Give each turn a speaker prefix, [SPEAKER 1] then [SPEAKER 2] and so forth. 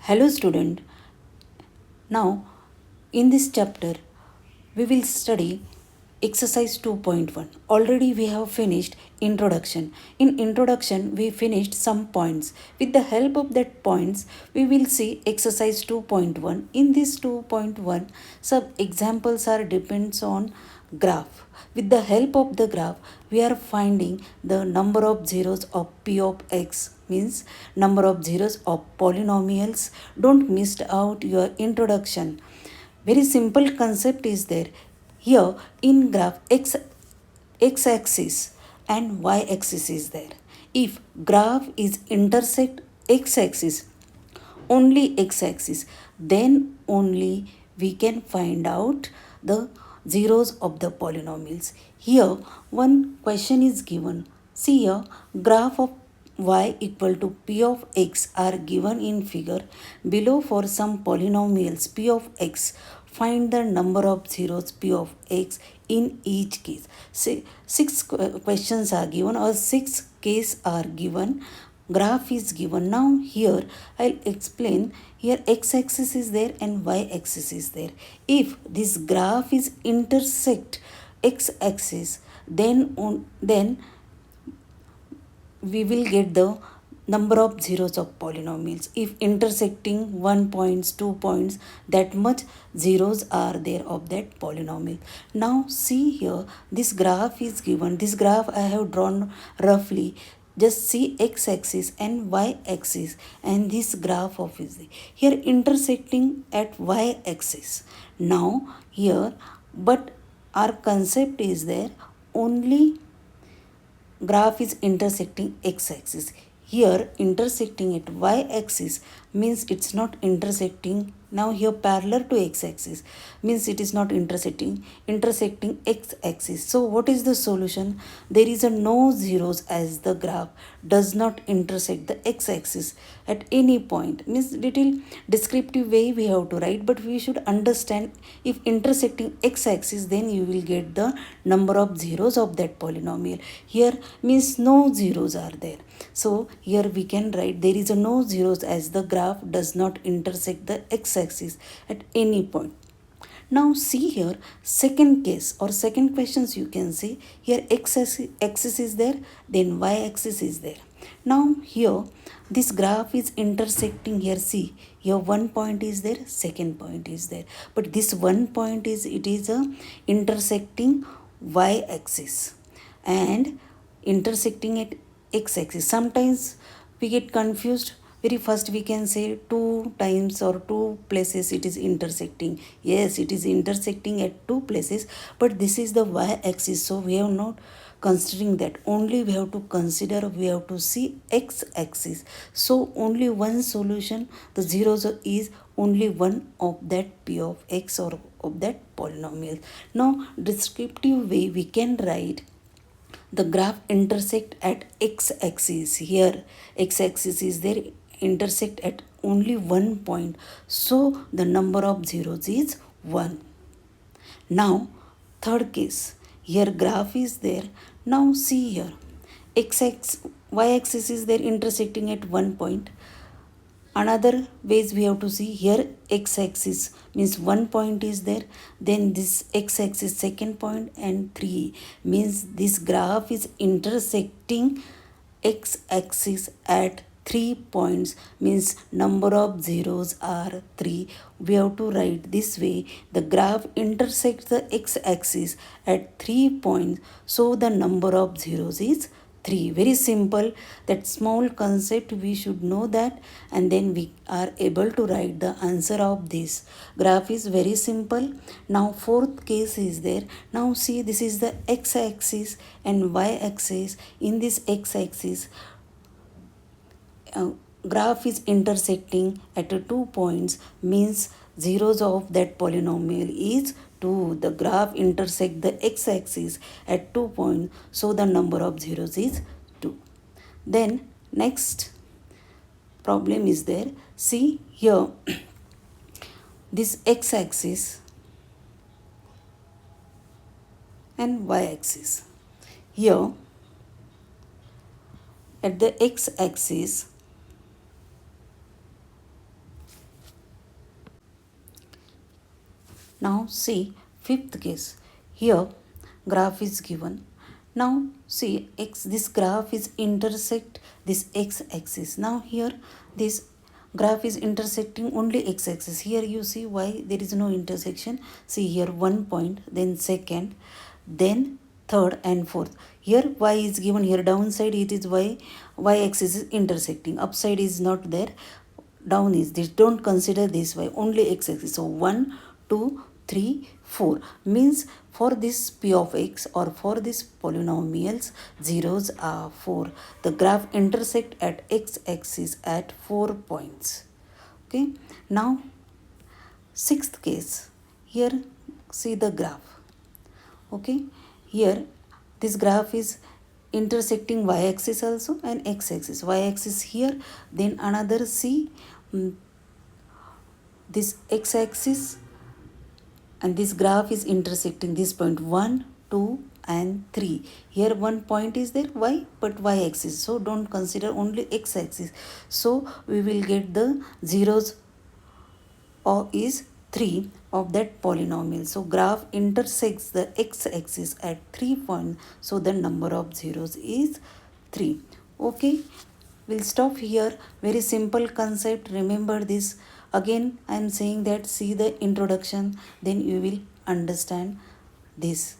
[SPEAKER 1] Hello student. Now in this chapter we will study exercise 2.1. Already we have finished introduction. In introduction we finished some points. With the help of that points we will see exercise 2.1. In this 2.1 some examples are depends on graph. With the help of the graph we are finding the number of zeros of p of x, means number of zeros of polynomials. Don't miss out your introduction. Very simple concept is there. Here in graph x axis and y axis is there. If graph is intersect x axis, only x axis, then only we can find out the zeros of the polynomials. Here one question is given. See here, graph of y equal to p of x are given in figure below. For some polynomials p of x, find the number of zeros p of x in each case. Six questions are given, or six cases are given. Graph is given. Now here I'll explain. Here x-axis is there and y-axis is there. If this graph is intersect x-axis, then we will get the number of zeros of polynomials. If intersecting 1 points, 2 points, that much zeros are there of that polynomial. Now see here, this graph is given. This graph I have drawn roughly. Just see x-axis and y-axis, and this graph of is here intersecting at y-axis. Now here, but our concept is there, only graph is intersecting x-axis. Here intersecting at y-axis means it's not intersecting. Now here parallel to x-axis means it is not intersecting x-axis. So what is the solution? There is a no zeros, as the graph does not intersect the x-axis at any point. Means little descriptive way we have to write, but we should understand, if intersecting x-axis, then you will get the number of zeros of that polynomial. Here means no zeros are there. So here we can write there is a no zeros, as the graph does not intersect the x-axis at any point. Now see here, second case or second questions you can see. Here x-axis is there, then y-axis is there. Now here this graph is intersecting. Here see, here one point is there, second point is there, but this one point is, it is a intersecting y-axis and intersecting at x-axis. Sometimes we get confused. Very first we can say two times or two places it is intersecting. Yes, it is intersecting at two places, but this is the y-axis, so we have not considering that. Only we have to consider, we have to see x-axis. So only one solution, the zeros is only one of that p of x or of that polynomial. Now descriptive way we can write, the graph intersect at x-axis. Here x-axis is there, intersect at only one point, so the number of zeros is 1. Now third case, here graph is there. Now see here, y-axis is there, intersecting at one point. Another ways we have to see, here x-axis means one point is there, then this x-axis second point, and 3 means this graph is intersecting x-axis at 3 points, means number of zeros are 3. We have to write this way, the graph intersects the x-axis at 3 points, so the number of zeros is 3. Very simple. That small concept we should know that, and then we are able to write the answer of this. Graph is very simple. Now fourth case is there. Now see, this is the x-axis and y-axis. In this x-axis, graph is intersecting at 2 points, means zeros of that polynomial is 2. The graph intersect the x-axis at 2 points, so the number of zeros is 2. Then next problem is there. See here, this x-axis and y-axis. Here at the x-axis, Now see fifth case. Here graph is given. Now see this graph is intersect this x-axis. Now here this graph is intersecting only x-axis. Here you see why there is no intersection. See here one point, then second, then third and fourth. Here y is given. Here downside it is y-axis is intersecting. Upside is not there. Down is this. Don't consider this y, only x-axis. So 1, 2, 3, 4 means for this p of x or for this polynomials zeros are 4. The graph intersect at x-axis at 4 points. Okay. Now sixth case. Here see the graph. Okay. Here this graph is intersecting y-axis also and x-axis. Y-axis here, then another C, this x-axis, and this graph is intersecting this point 1, 2 and 3. Here one point is there y, but y-axis. So don't consider only x-axis. So we will get the zeros or is 3 of that polynomial. So graph intersects the x-axis at 3 points. So the number of zeros is 3. Okay, we'll stop here. Very simple concept. Remember this. Again, I am saying that see the introduction, then you will understand this.